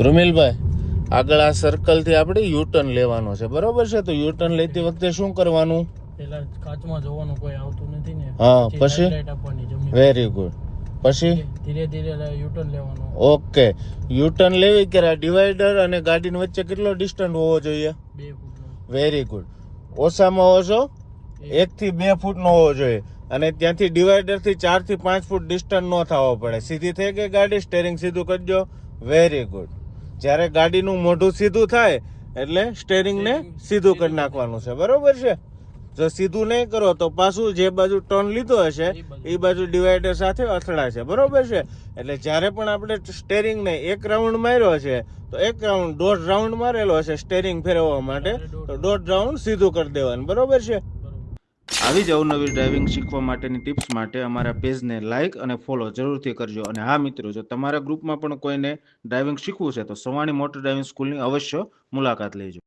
ધ્રુમિલભાઈ, આગળ આ સર્કલ થી આપણે યુટર્ન લેવાનો છે, બરોબર છે? તો યુટર્ન લેતી વખતે શું કરવાનું? પેલા કાચમાં જોવાનું કોઈ આવતું નથી ને. હા, પછી લાઈટ આપવાની જમણી. Very good. પછી ધીરે ધીરે યુટર્ન લેવાનું. ઓકે, યુટર્ન લેવી કે ડિવાઈડર અને ગાડીની વચ્ચે કેટલો ડિસ્ટન્સ હોવો જોઈએ? 2 ફૂટનો. Very good. ઓછામાં ઓછો 1 થી 2 ફૂટનો હોવો જોઈએ. અને ત્યાંથી ડિવાઈડર થી 4 થી 5 ફૂટ ડિસ્ટન્સ ન થવો પડે. સીધી થઈ ગઈ ગાડી, સ્ટેરિંગ સીધું કરજો. Very good. જ્યારે ગાડીનું મોઢું સીધું થાય એટલે સ્ટેરિંગને સીધું કરી નાખવાનું છે, બરોબર છે? જો સીધું નહીં કરો તો પાછું જે બાજુ ટર્ન લીધો હશે એ બાજુ ડિવાઈડર સાથે અથડાશે, બરોબર છે? એટલે જ્યારે પણ આપણે સ્ટેરિંગને 1 રાઉન્ડ માર્યો છે તો 1 રાઉન્ડ 1.5 રાઉન્ડ મારેલો હશે સ્ટેરિંગ ફેરવવા માટે, તો 1.5 રાઉન્ડ સીધું કરી દેવાનું, બરોબર છે? આવી જ અવનવી ડ્રાઇવિંગ શીખવા માટેની ટિપ્સ માટે અમારા પેજને લાઇક અને ફોલો જરૂરથી કરજો. અને હા મિત્રો, જો તમારા ગ્રુપમાં પણ કોઈને ડ્રાઇવિંગ શીખવું છે તો સવાણી મોટર ડ્રાઇવિંગ સ્કૂલની અવશ્ય મુલાકાત લેજો.